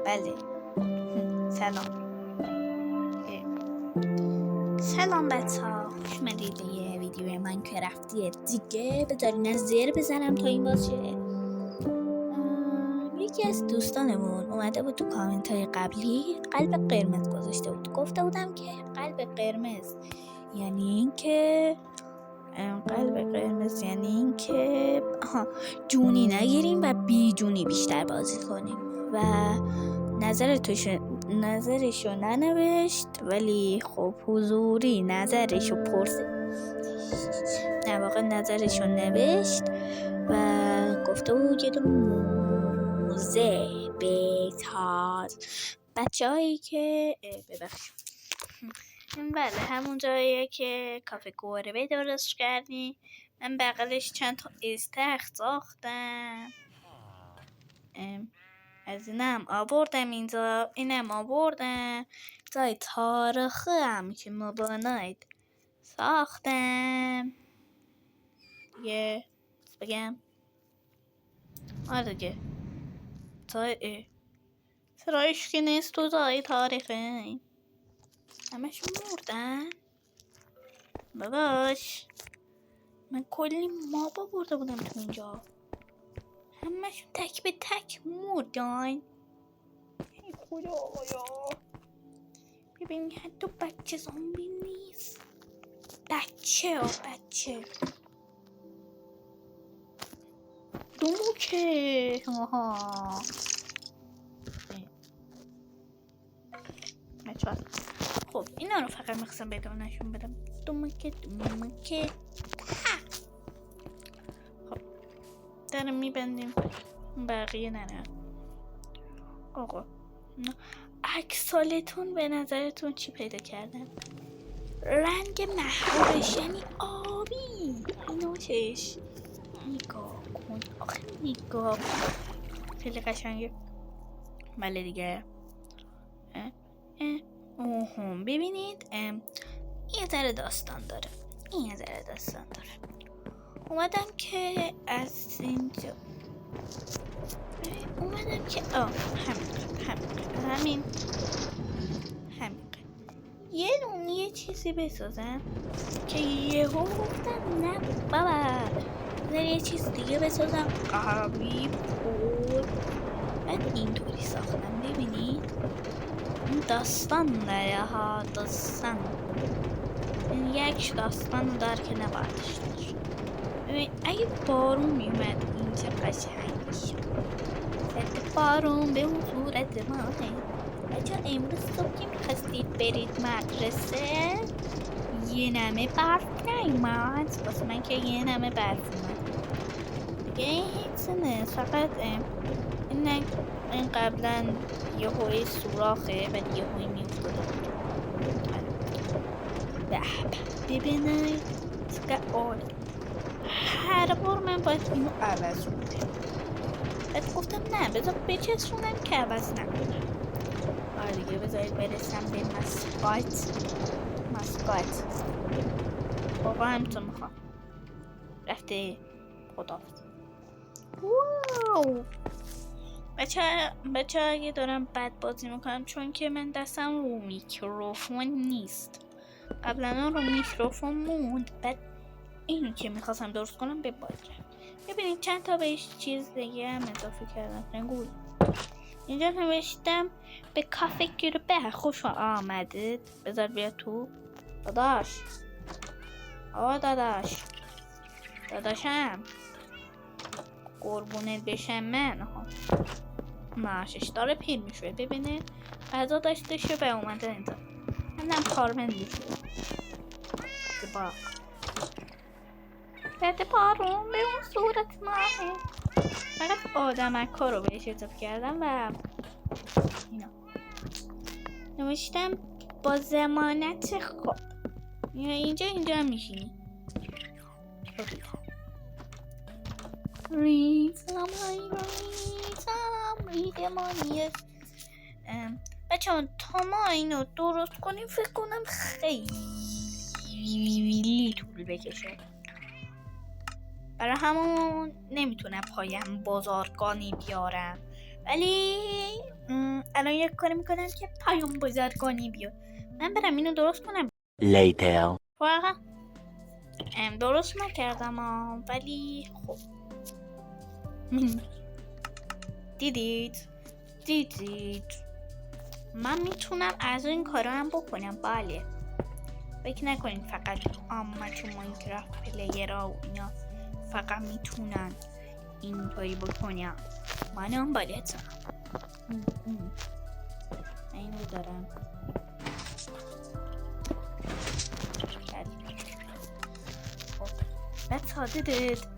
بله. سلام بچه ها، خوش اومدید به یه ویدیو ماینکرافتی دیگه. بذارین از زیر بزنم تا این باشه. یکی از دوستانمون اومده بود تو کامنت های قبلی قلب قرمز گذاشته بود. گفته بودم که قلب قرمز یعنی این که جونی نگیریم و بی جونی بیشتر بازی کنیم و نظرشو ننوشت، ولی خب حضوری نظرشو نظرشو نوشت و گفته بود یه دونه موزه بهتر. بچه هایی که ببخشید بله همون جاییه که کافه گربه درست کردیم. من بغلش چند تا استخر ساختم، از اینم آوردم اینم آوردم. جای تاریخی هم که مباناید ساختم دیگه. بگم دیگه سرایش که نیست تو جای تاریخی همشون مردن. باباش من کلی مابا برده بودم تو اینجا، همشون تک به تک مردن. ای خدایا، ببین حتی بچه زامبی نیست. بچه دوموکه. خب اینا رو فقط میخواستم بگم نشون بدم. دوموکه خب دارم میبندیم، بقیه نه. آقا عکسالتون به نظرتون چی پیدا کردن؟ رنگ محبوبش یعنی آبی. اینو چش نگاه کن، آخه نگاه خیلی قشنگه. بله دیگه. ببینید یه ذره داستان داره. اومدم که از اینجا همین یه چیزی بسازم که یهو گفتم نه بابا بذار یه چیز دیگه بسازم قوی بود. بعد اینطوری ساختم. ببینید این داستان داره ها، داستان این یک داستان داره که نباید داشته باشه. ببین اگه بارون میومد اینجا قشنگ میشه. بارون به اون صورت ما بچه امروز صبح که میخواستید برید مدرسه یه نمه برف نیومد. واسه من که یه نمه برف اومد دیگه. هیچ نه، فقط این قبلا یه هوی سوراخه و یه هوی میافتاده. ببینید چقدر هر بار من باید اینو عوض کنم. بعد گفتم نه بذار بچسبونم که عوض نکنم. دیگه بذارید برسم به مسقط. بابا همینطور میخوام رفته. خداحافظ. واو بچه اگه دارم بد بازی میکنم چون که من دستم رو میکروفون نیست. قبلا رو میکروفون موند، بعد اینو که میخواستم درست کنم به باید رفت. ببینید چند تا بهش چیز دیگه هم اضافه کردم. نگوی اینجا نوشتم به کافه گربه خوش آمدید. بذار بیا تو داداش. داداشم قربونت بشم من. ماشش داره پیر میشه. ببینه غذا داشته شه به اومده اینجا. منم کارمند میشه. بده بارون به اون صورت ماهی. فقط آدمک ها رو بهش اضافه کردم و اینا نوشتم با ضمانت خوب. اینجا هم میشینی. ریزم ریدمانیه. بچه ها تا ما اینو درست کنیم فکر کنم خیلی طول بکشه. برای همون نمیتونم پایم بازارگانی بیارم ولی الان یک کاری میکنم که پیام بازرگانی بیاد. من برم اینو درست کنم. Later. واقعا درست نکردم ولی خب دیدید من میتونم از این کارا هم بکنم. بله فکر نکنید فقط تو ماینکرافت پلیرها و اینا فقط میتونن این کاری بکنم. من هم بلدم. من اینو دارم. That's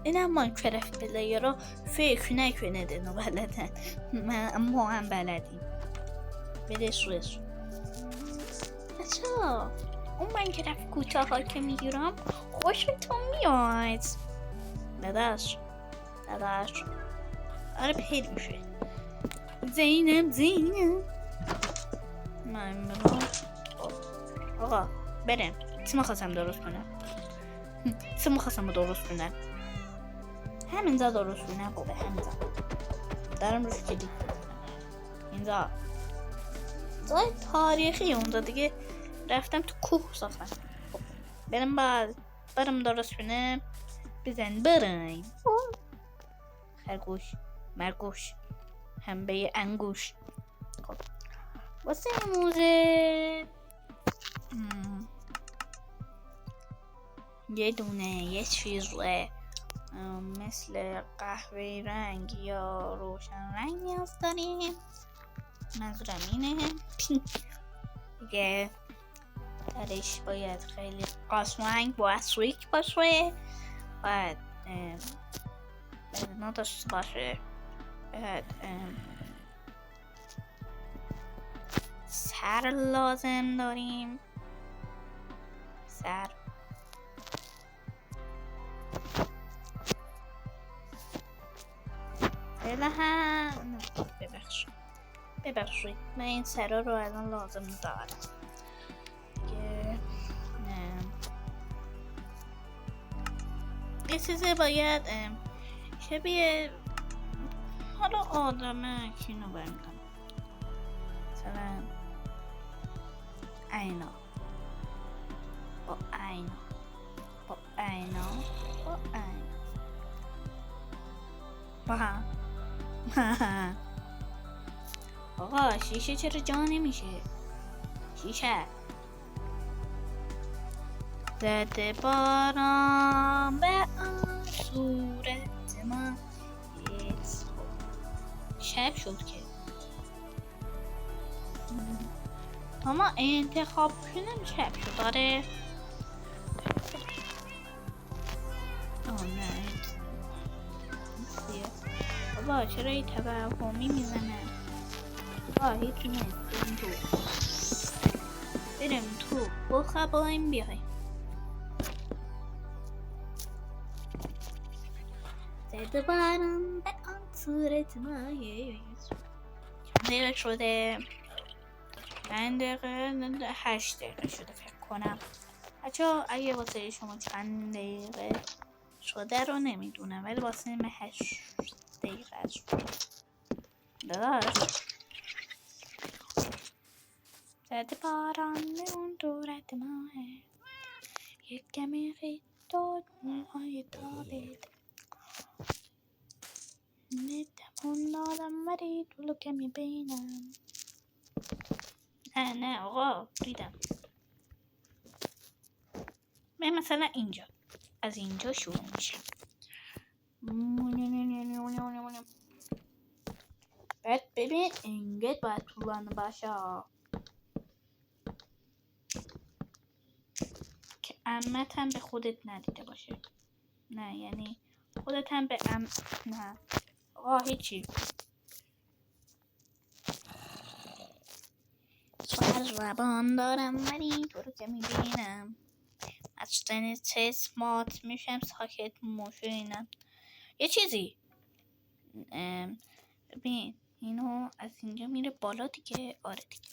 اینم ماینکرافت پلیرها فکر نکنید اینو بلدن. ما هم بلدیم. بدش روش. بچه‌ها اون ماینکرافت کوتاه ها که میگیرم خوشتون میاد. داداش آره پیدا میشه. زینب من برم. آقا برم. چی میخواستم درست کنم همینجا درست کنم. خوبه همینجا دارم روش کلیک اینجا جای تاریخی اونجا دیگه رفتم تو کوه ساختم. خب برم درست کنم. بزن بریم. خرگوش مرگوش همبه انگوش. خب واسه موزه یه دونه یه چیز مثل قهوه رنگ یا روشن رنگ نیاز داریم. منظورم اینه دیگه درش باید خیلی قشنگ باید سویک باشه. باید نداشته باشه. باید سر لازم داریم. سر ببخشید من این سرا رو الان لازم دارم. یه چیزی باید شبیه حالا آدمه کینو برمیدم مثلا اینا با آقا شیشه چرا جا نمیشه؟ شیشه زده باران به آن صورت ما. شب شد که اما انتخاب کنم شب شد. داره نه بابا چرا این توهمی میزنه؟ هیچ نیست. بریم تو بخوایم بیای. زده بارم به آن صورت ما. دقیقه شده 8 دقیقه شده فکر کنم. بچه‌ها اگه واسه شما چند دقیقه شده رو نمیدونم ولی واسه من 8 دقیقه شده. داداش زده باران به اون دورت ماه. یک کمی خیلی داد موهای تابید. نتمون دادم ولی دولو که میبینم. نه آقا دیدم. من مثلا اینجا از اینجا شروع میشم. بعد ببین اینگه باید طولانه باشه که عمت هم به خودت ندیده باشه. نه یعنی خودت هم به نه آقا هیچی. سوال زبان دارم ولی تو رو که میبینم از تن چشمات میشم ساکت مشینم. یه چیزی ببین اینو از اینجا میره بالا دیگه. آره دیگه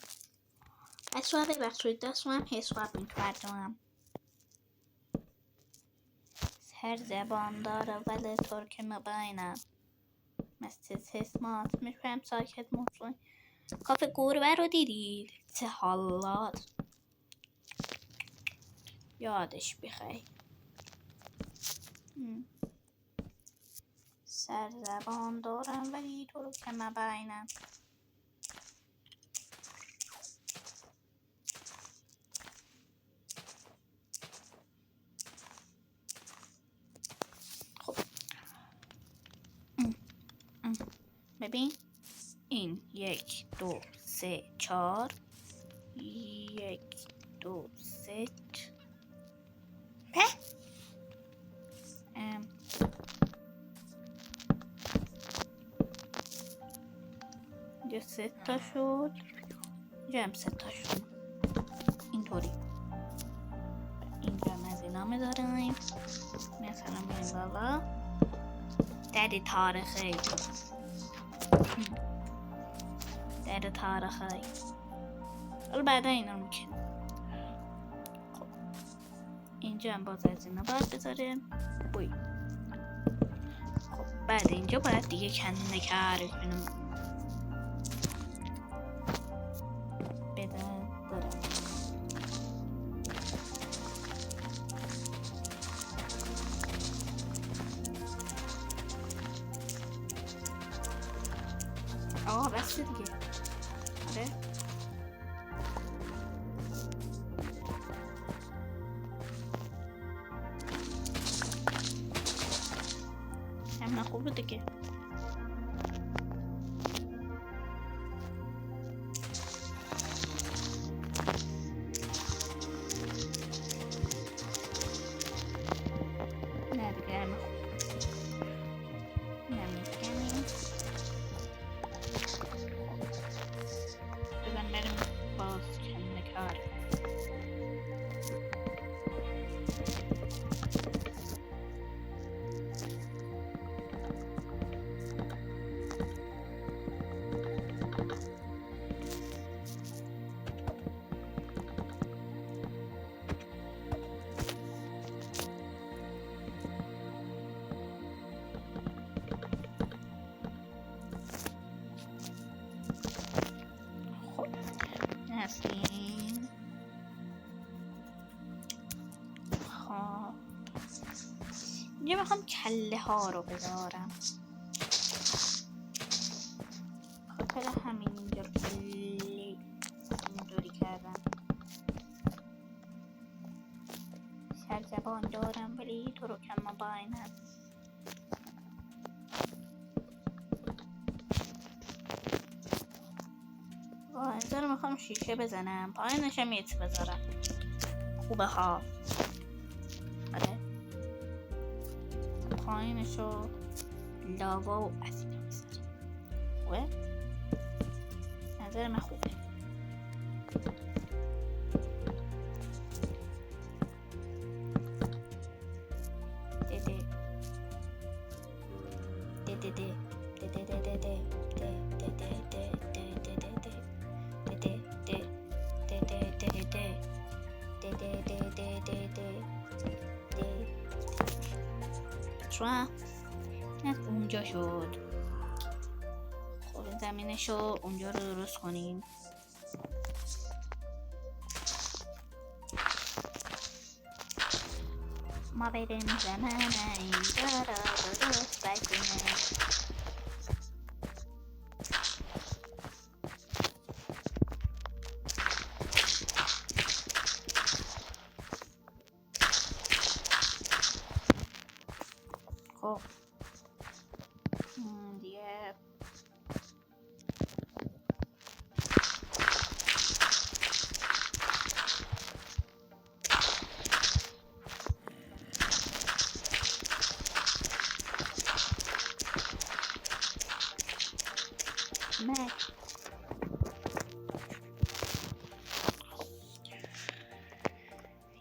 بچه‌ها ببخشید دستم حساب میکردم. هر زبان داره ولی تو رو که میبینم. مثل تسمات میشم ساکت مطمئن. کافه گربه رو دیدید؟ چه حالات. یادش بخیر. سرزبان دارم ولی تو رو که مبینم. خب ببین این 1 2 3 4 1 2 3 اینجا 3 تا شد. اینجا هم 3 تا شد. اینطوری اینجا هم از اینا میذاریم. مثلا میریم بالا. در تاریخی در تاریخی حالا بعدا اینا رو میکنیم. خب اینجا هم باز از اینا باید بذاریم. بوی خب بعد اینجا باید دیگه کنده کار کنیم. بده آقا بسته دیگه. آره همین خوبه دیگه. نه دیگه همین خوب نمیکنیم. بزن بریم باز کنده کار. هستیم. خب اینجا میخوام کله ها رو بذارم. خاطر همین اینجا رو کلی اینطوری کردم. سرزبان دارم ولی تو رو کم مبینم. اینجا رو میخوام شیشه بزنم. پایینش هم یه چی بذارم. خوبه ها. آره پایینشو لاوا و از اینا بذارم. خوبه؟ نظر من خوبه. شما اونجا شد. خب زمینشو اونجا رو درست کنیم. ما بریم زمان اینجا رو درست بکنیم. خب دیگه نه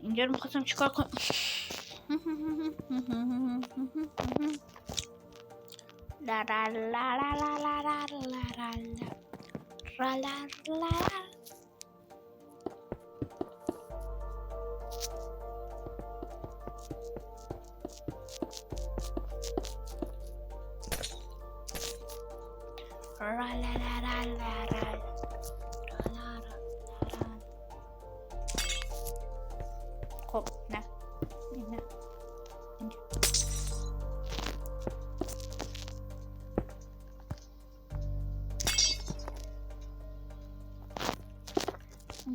اینجا رو میخواستم چیکار کنم. لا لا لا لا لا لا لا لا لا.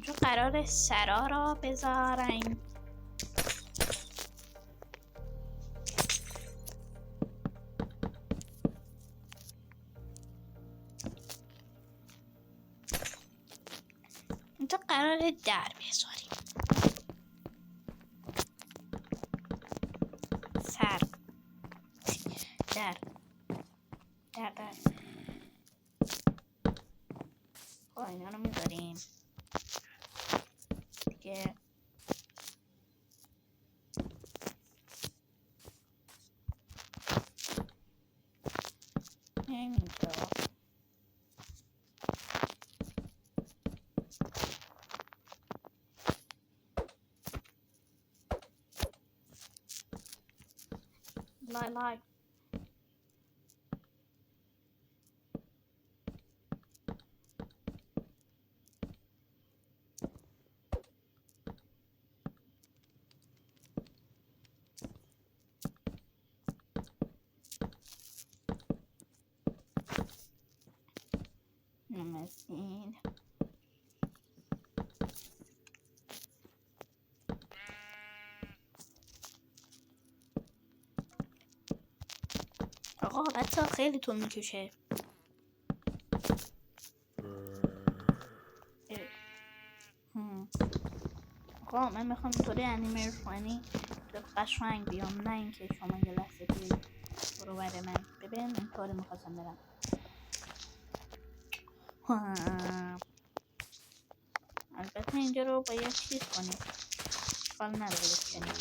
اونجا قرار سرا را بذاریم. اونجا قرار در بذاریم. سر در اینا رو میذاریم دیگه. اینجا لای نمستین. آقا بچه خیلی طول میکشه. آقا من میخوام اینطوری انیمه کنی قشنگ بیام، نه اینکه شما یه لحظه توی برو بر من ببین اینطوری میخواستم برم. البته اینجا رو باید چیز کنیم، حال نداره بکنیم.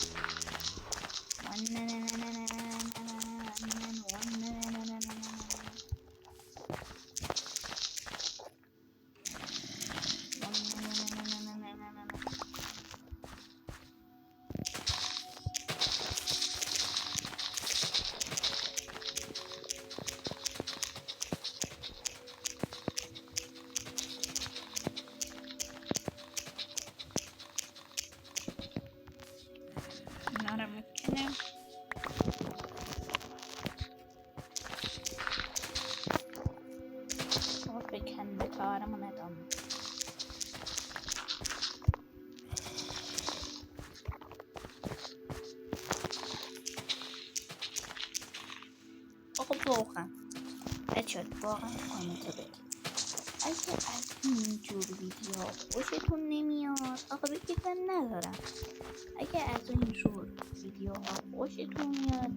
واقعا بچه واقعا کامنت رو بگید اگه از اینجور ویدیو خوشتون نمیاد. آقا بگید من ندارم. اگه از اینجور ویدیو خوشتون میاد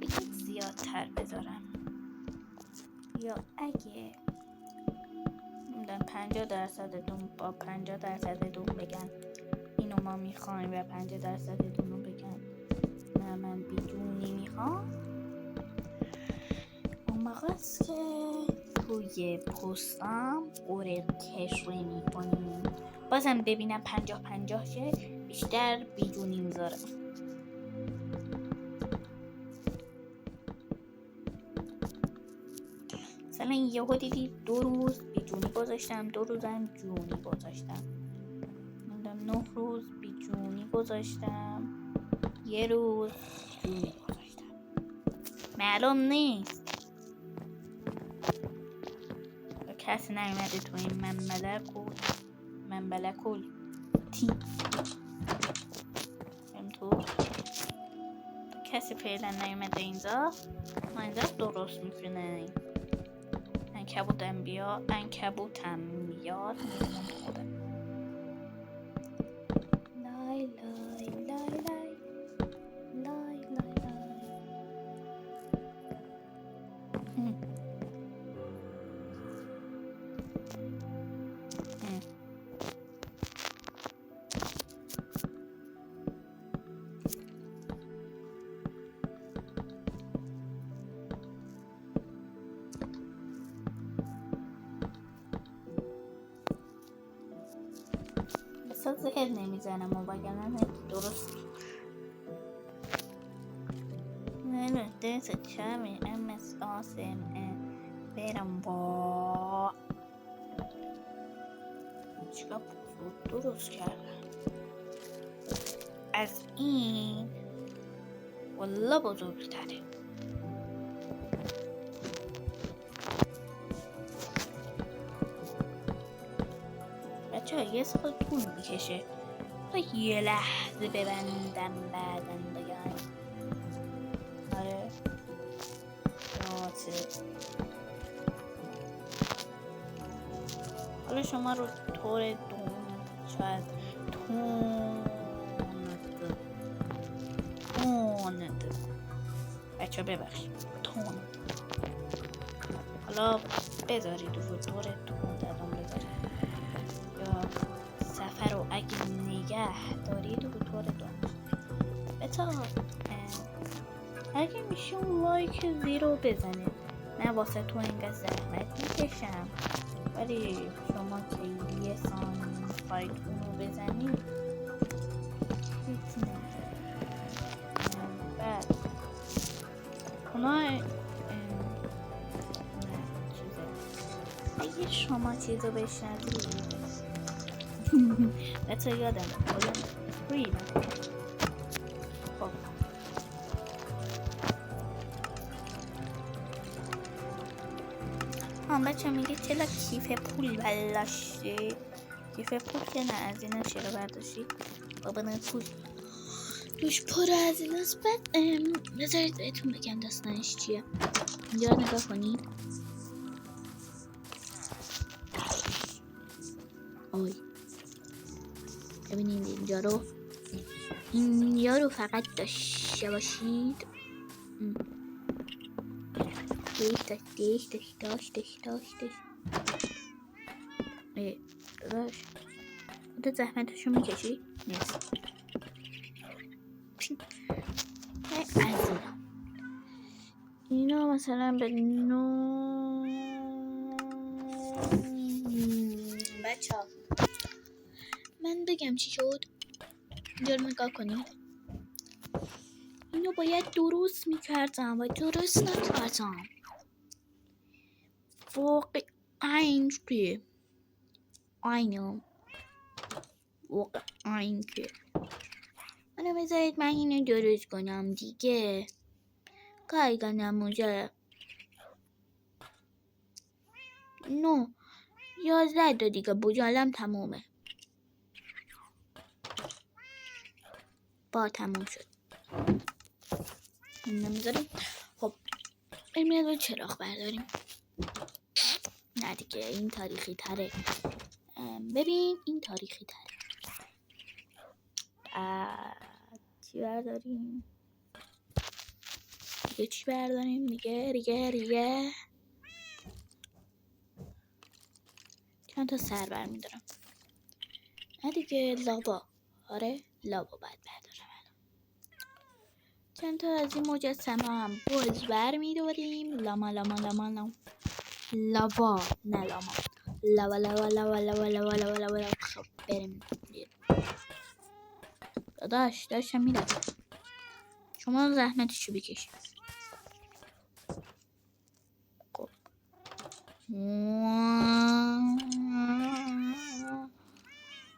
بگید زیادتر بذارم، یا اگه 50% با 50% بگن اینو ما میخوایم و 50% رو بگن نه من بیدونی میخوام، اون موقع است که توی پستام قره کشوی میکنیم. بازم ببینم 50-50 شه بیشتر بیدونی میذارم. مثلا یهو دیدی 2 روز بیجونی گذاشتم، 2 روزم جونی گذاشتم، 9 روز بیجونی گذاشتم، 1 روز جونی گذاشتم. معلوم نیست کسی نیومده تو این من ملکول تیم تو کسی فعلا نیومده اینجا. ما اینجا درست میکنه. انکبوتم بیاد نمیدونم خودم. لای لای لای لای لای لای اصلا زهر نمیزنم و بگنم درست نه دست کمی امس آسم برم با چیکار درست کردم از این والله بزرگتره. بچه یه سال طول میکشه تا یه لحظه ببندم بعدن بگم. آره حالا شما رو طور شاید توند بچه ببخشید حالا بذارید رو طور توند ادامه بذارید یا سفر رو اگه نگه دارید رو طور توند بتا اگه میشه اون لایک زیرو بزنید. من واسه تو اینقدر زحمت میکشم ولی شما که یه فایتون رو بزنید هیچ نمیشه. بعد اونا اگه شما چیزو بشنوید بچه یادم خب بچه میگه چرا کیف پول برداشتی؟ کیف پول که نه از اینا چرا برداشتی؟ بابا نه پول دوش پر از این است. بعد بذارید بهتون بگم داستانش چیه. اینجا نگاه کنید. آی ببینید اینجا رو فقط داشته باشید. داشت داشت خودت زحمتشو میکشی؟ نیست از اینا مثلا به بچه ها من بگم چی شد. اینجا رو نگاه کنید. اینو باید درست میکردم و درست نکردم. واقعا که اینو واقعا که منو بذارید من اینو درست کنم دیگه. کارگانم اونجا 11 تا دیگه بجالم تمومه. با تموم شد. نمیذاریم. خب بریم یه چراغ برداریم. نه دیگه این تاریخی تره. ببین این تاریخی تره. چی برداریم؟ دیگه چی برداریم؟ دیگه چند تا سر برمیدارم. نه دیگه لابا. آره لابا باید بردارم. چند تا از این مجسمه هم باز برمیداریم. لاما نه لاما. خب بریم. داشتم میرم. شما زحمتشو بکشید. خب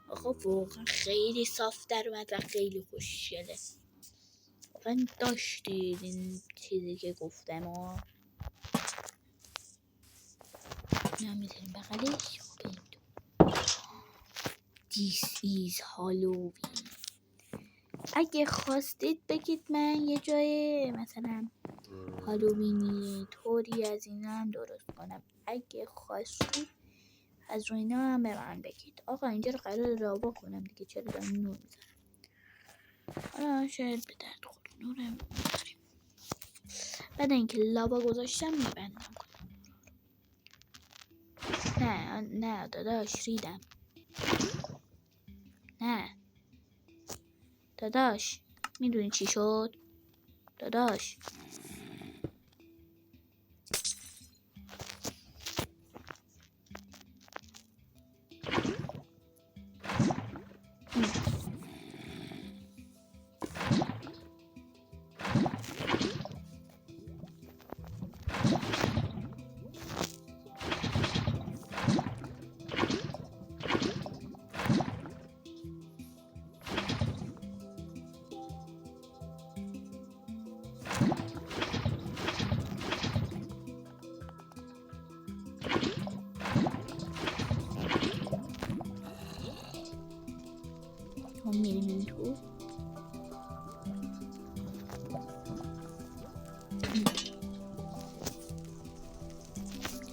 آقا واقعا خیلی صاف در اومد و خیلی خوشگله. واقعا داشتید این چیزی که گفتم و نمیتونیم بغلش بریم. This is Halloween. اگه خواستید بگید من یه جای مثلا هالووینی طوری از اینا هم درست کنم. اگه خواستید از روی اینا هم به من بگید. آقا اینجا رو قرار رابا کنم دیگه. چرا دارم نور میزنم؟ حالا شاید به درد خود نورم میبریم. بعد اینکه لابا گذاشتم میبندم کنم. نه داداش ریدم. نه داداش میدونی چی شد؟ داداش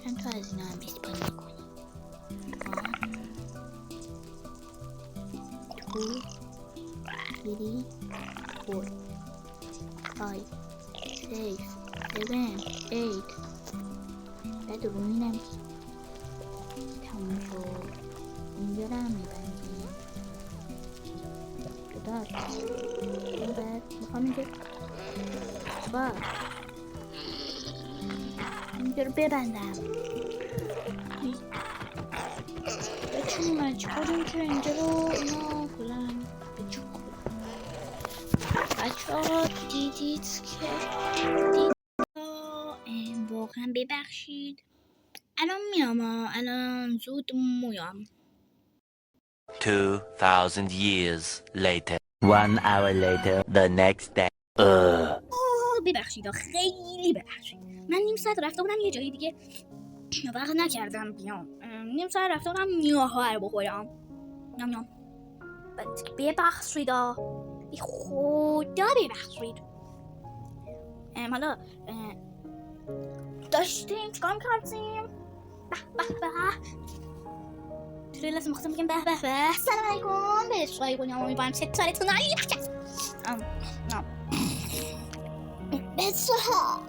چند تا از اینا هم اسپین میکنیم. 1 2 3 4 5 6 7 8 بعد رو اینم تموم شد. اینجا رو هم میبندیم. دار این بعد میخوام اینجا رو ببندم. چون مجبوریم که اینجا رو اینا فلان بچکن. بچه ها دیدید که واقعا ببخشید. الان میام الان زود میام. 2000 years later. 1 hour later. The next day. ببخشید خیلی ببخشید. من نیم ساعت رفته بودم یه جایی دیگه وقت نکردم بیام. نیم ساعت رفته بودم نیاها رو بخورم. نام ببخشید ای خدا ببخشید. حالا داشتیم چیکار می‌کردیم؟ به توی لازم مختم بگیم به سلام علیکم به اشترای کنیم. امیدوارم چطورتون عالی باشه. بسها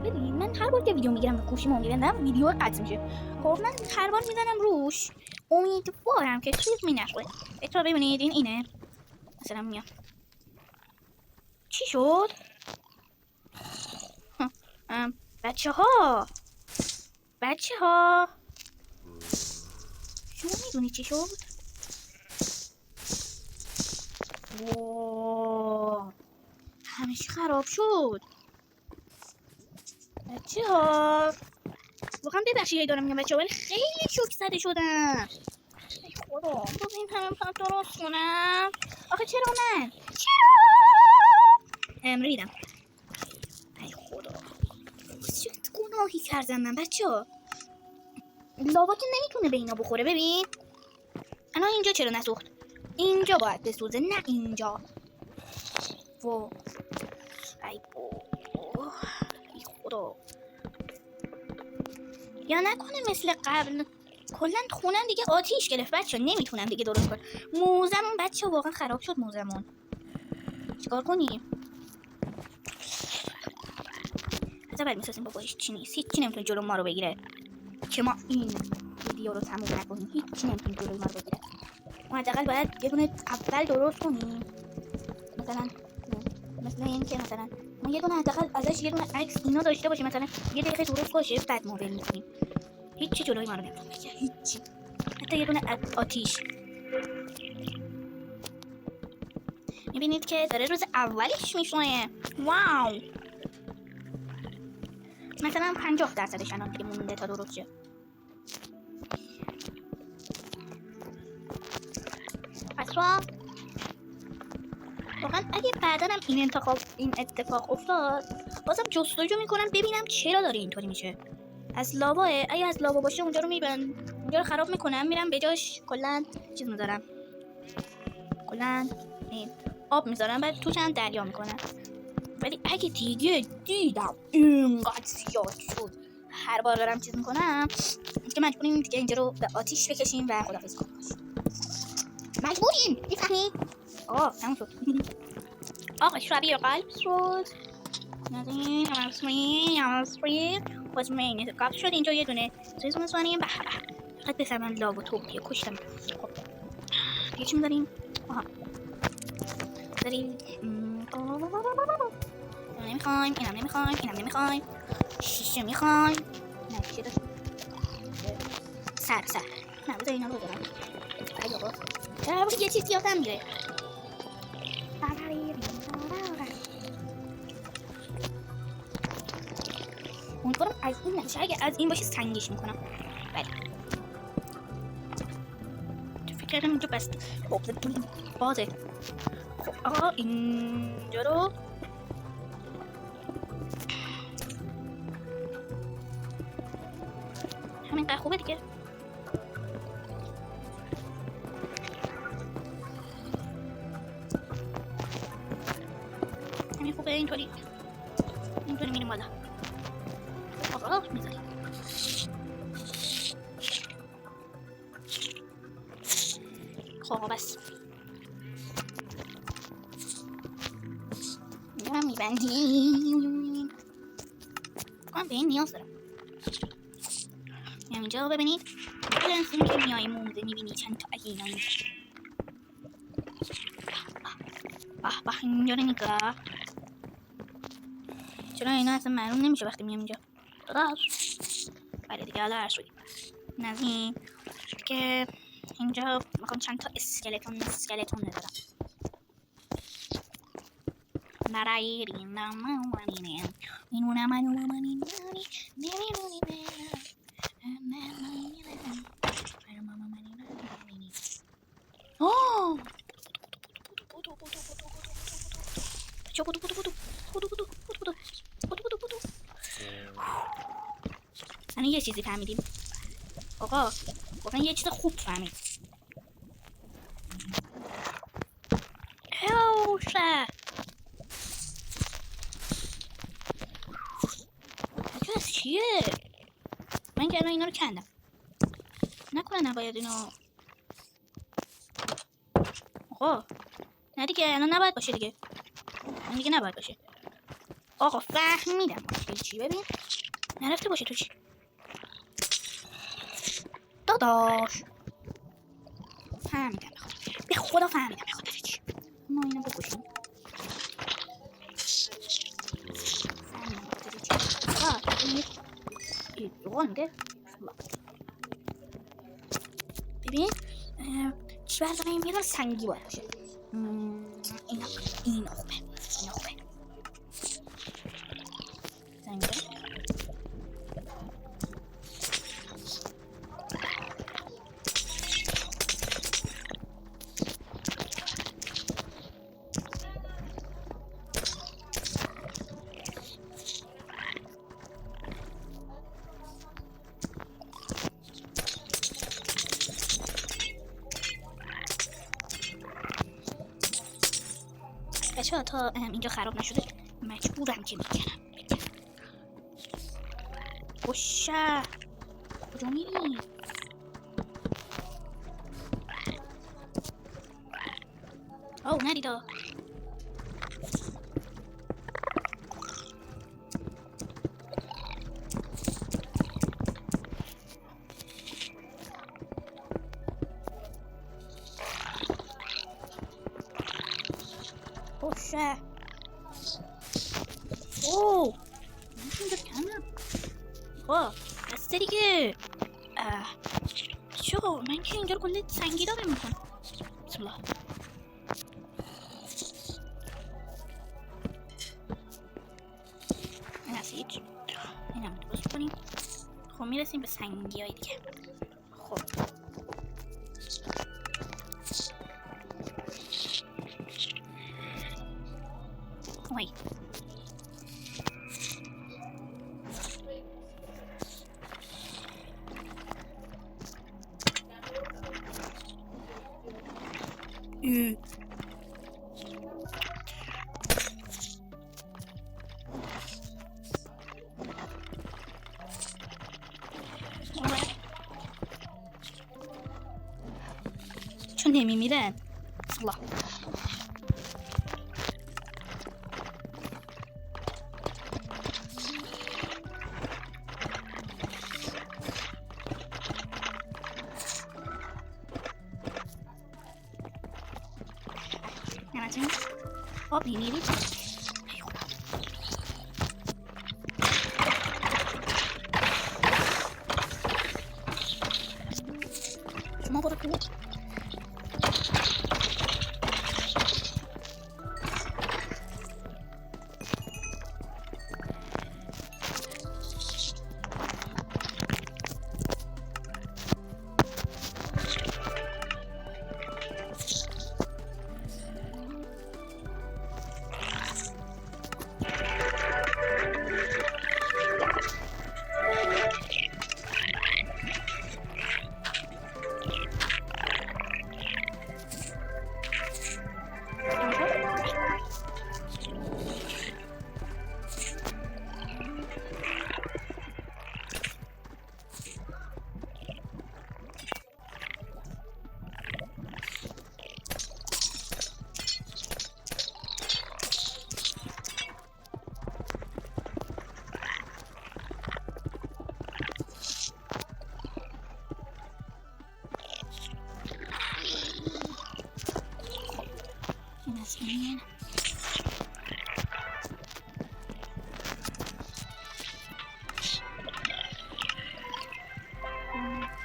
ببین من هر بار که ویدیو میگیرم و گوشیمو میبندم ویدیو قطع میشه. خب من هر بار میزنم روش امیدوارم که چیزی نشه. بهتر ببینید اینه مثلا میام. چی شد؟ بچه ها شما میدونی چی شد؟ همه چی خراب شد. بچه ها واقعا ببخشید دارم میگم بچه ها ولی خیلی شوک زده شدم. ای خدا باز این همه پس درست کنم. آخه چرا من؟ چرا؟ ریدم. ای خدا چه گناهی کردم من بچه ها. لاوا که نمیتونه به اینا بخوره. ببین الان اینجا چرا نسوخت؟ اینجا باید بسوزه نه اینجا. ای خدا یا نکنه مثل قبل کلا خونم دیگه آتیش گرفت بچه ها. نمیتونم دیگه درست کنم موزمون. بچه ها واقعا خراب شد موزمون. چیکار کنیم؟ از اول میسازیم بابا هیچی نیست. هیچی نمیتونه جلو ما رو بگیره که ما این ویدیو رو تموم نکنیم. هیچی نمیتونه جلو ما رو بگیره. ما حداقل باید یه دونه اول درست کنیم. مثلا این که مثلا ما یه دونه حداقل ازش یه دونه عکس اینا داشته باشیم. مثلا یه دقیقه درست باشه بعد ما ول می‌کنیم. هیچی جلوی ما رو نمیتونه بگیره. هیچی. حتی یه دونه آتیش. میبینید که داره روز اولش میشونه. واو مثلا 50% الان دیگه مونده تا درست شه. پس واقعا اگه بعدا هم این اتفاق افتاد بازم جستجو میکنم ببینم چرا داره اینطوری میشه. از لاواه. اگه از لاوا باشه اونجا رو خراب میکنم. میرم به جاش کلا چیز میذارم. کلا آب میذارم بعد توش هم دریا میکنم. ولی اگه دیگه دیدم اینقدر زیاد شد هر بار دارم چیز میکنم که مجبوریم دیگه اینجا رو به آتیش بکشیم و خداحافظی کنیم. مجبوریم میفهمید؟ تموم شد. آقا شبیه قلب شد. نازین امسفری واسمین قلب شد. اینجا یه دونه چیز میزنیم. به فقط بفهمم لاو و توپیه کشتم. خب دیگه چی میذاریم؟ داریم نمیخوایم. اینم نمیخوایم. شیشه میخوایم. نه چی داشت؟ سر نه بذار اینا رو بذارم. ای بابا چرا باشه یه چیز یادم میره. امیدوارم از این نمیشه. اگه از این باشه سنگیش میکنم. بله فکر کردم اینجا بس بازه. خب آقا اینجا رو همینقدر خوبه دیگه. همین خوبه اینطوری. اینطوری میریم بالا. آقا میذاریم. خب بس اینجا میبندیم. کنم به این نیاز دارم. اینجا ببینید این که میایی موزه میبینی چند تا اینا اینجا. به اینجا رو نگاه. چرا اینا اصلا معلوم نمیشه وقتی میام اینجا. بله دیگه حالا هر این که اینجا میخوام چند تا اسکلتون ندارم. برای یه چیزی فهمیدیم. آقا واقعا یه چیز خوب فهمید. هوشه از چیه؟ من که اینا رو کندم. نکنه نباید اینو. آقا نه دیگه الان نباید باشه دیگه. این دیگه نباید باشه. آقا فهمیدم چی. ببین نرفته باشه تو چی داداش. فهمیدم به خدا فهمیدم به خدا چی. ما اینو بکشیم. ببین چی بردارم یه سنگی باید باشه. این خوبه سنگی. بچه‌ها تا اینجا خراب نشده مجبورم که میکنم. خوشه کجا میری؟ اوه ندیدا. خوشه اوه اینجا کندم. خب بسته دیگه. چو من که اینجا رو کلی سنگی دارم میکنم. بسم الله. این از هیچ این هم درست کنیم. خب میرسیم به سنگی های دیگه. خب وای چون نمیمیرن. الله نمتون آب میمیرید. شما برو تو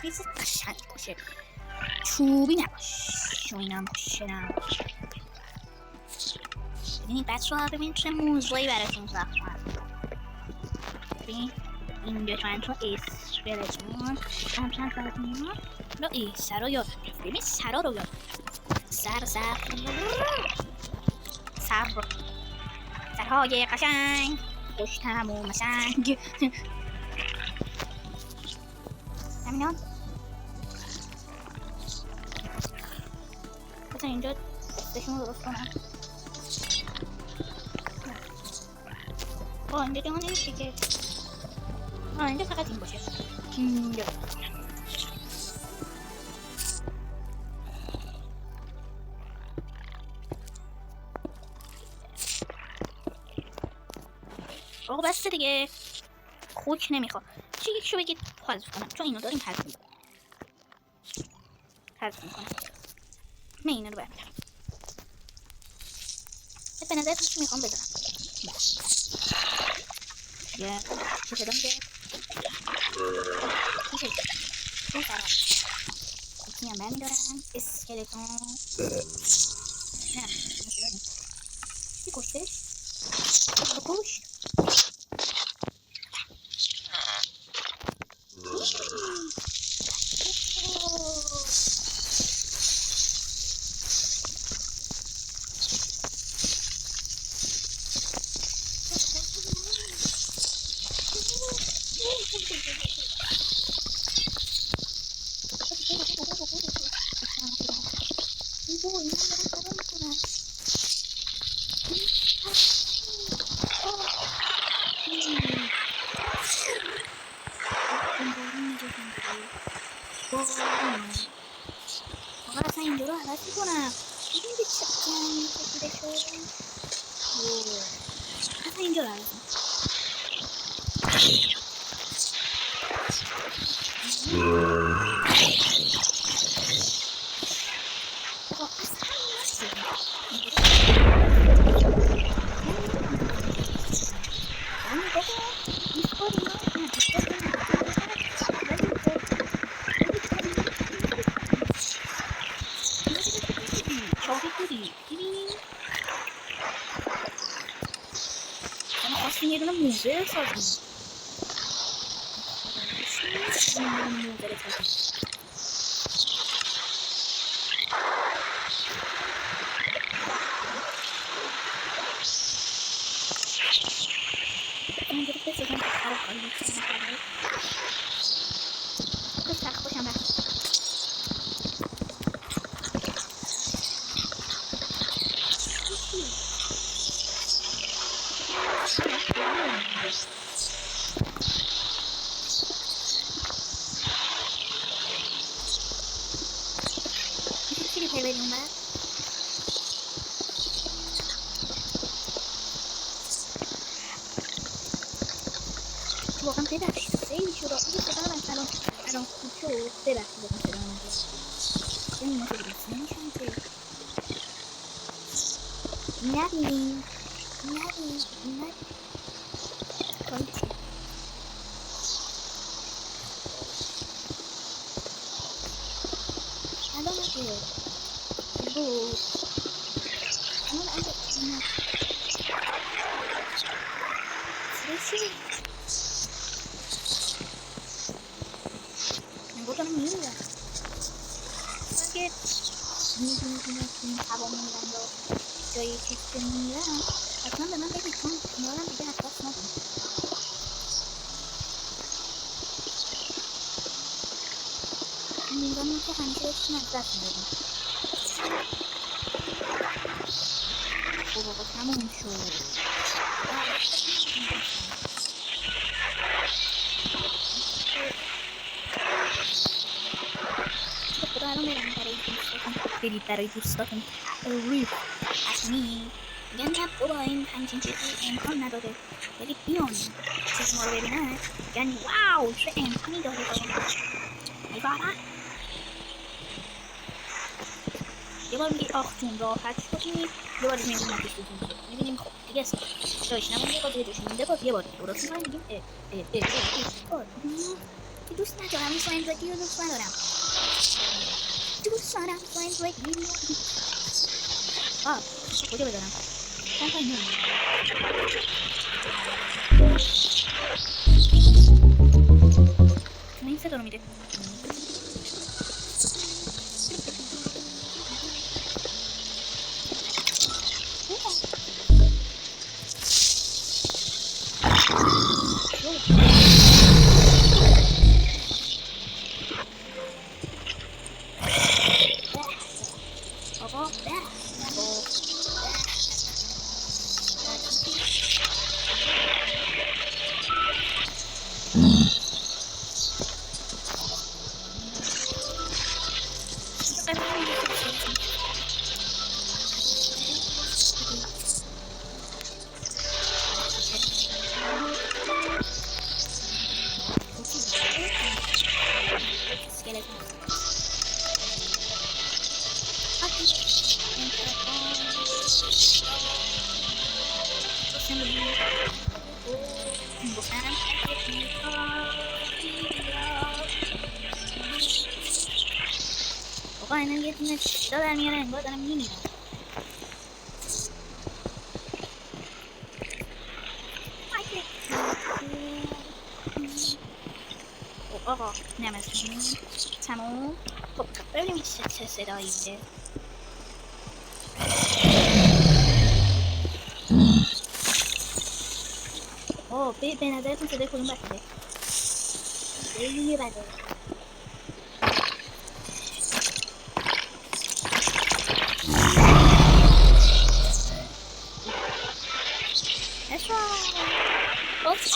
چیز قشنگ باشه، چوبی نباشه و اینا باشه. ببینید بچه ها، ببینید چه موضوعی براتون ساختم. ببین این دو چند تا اسکلتون هم چند براتون اینا رو سرا یاد بگیرید. ببین سرا رو یاد بگیرید. سرهای قشنگ خوش طعم و مسنگ. همینان بذار اینجا دستشون رو درست کنم. اینجا جا نمیشه که اینجا فقط این باشه. اینجا آقا بسته دیگه، خوک نمیخواد. چی یکشو بگید حذف کنم، چون اینو داریم حذف میکنم. من اینو رو برمیدارم. به نظر چی میخوام بزنم یه چی شده میگه چی شده اون فرار کتی هم برمیدارم. اسکلتون نه چی کشتش بکش. آقا اصلا اینجا رو عوض میکنم. ببین به چه جنگی کشیده شد. اصلا اینجا رو عوض میکنم. یه دونه موزه سازیم. واقعا ببخشید خیلی شروع این صدا من الان کوچو ببخشید واقعا صدا من این ما که درست نمیشون که نبینیم کاری چی الان اگه بود الان اگه چی بکنم میرم اگه میدونی اینا که این هوا میرم یا جایی چیز که میرم حتما به من بگید چون مارم دیگه حساس ندارم. میرم که همیشه بسیم از دست میدادیم. بابا تموم شد. خدا الان برم برای دوستاتون ریف حتمی میگن نه بابا این همچین چیزی امکان نداره ولی بیان چیز ما رو ببینن میگن واو چه امکانی داره ای بابا یه بار میگی آخ جون راحت شدی یه بار میگیم نکش بودیم میبینیم خب دیگه اصلا داشت نمون یه بار دیگه داشت مونده باز یه بار درست میکنیم میگیم دوست ندارم این زندگی رو دوست ندارم. دوست دارم زندگی رو. کجا بذارم؟ چند تا اینو چون این صدا رو میده. بابا بابا اینا یه دونه صدا در میاره انگار دارم میمیرم. آقا نمستون تموم. خب ببینیم چه صدایی میده. به نظرتون صدای کدوم بده؟ خیلی بده.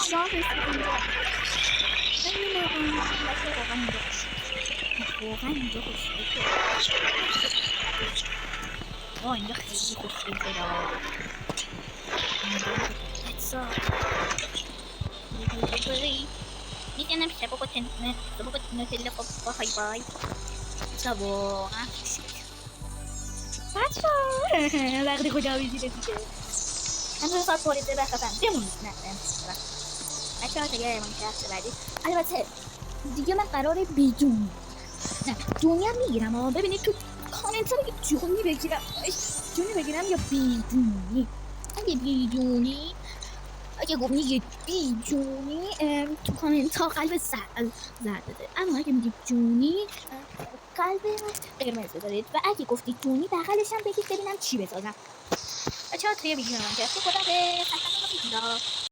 شما رسیدیم واقعا اینجا خوشگله. اینجا خیلی خوشگله. میگنم شبا با تلفن با های بای شبا بچه وقتی کجا بیزیده دیگه من دو ساعت پولیده بخفتم بمونید بچه ها دیگه ایمان که هفته بعدی البته دیگه من قراره بیجون جونی هم میگیرم ببینید تو کامنت ها بگید جونی بگیرم یا بیجونی. اگه بیجونی اگه گفت میگه بیجونی تو کامنت ها قلب زرد بده، اما اگه میگه جونی قلب قرمز بذارید و اگه گفتید جونی بغلش هم بگید ببینم چی بسازم. بچه ها توی ویدیو من که خدا به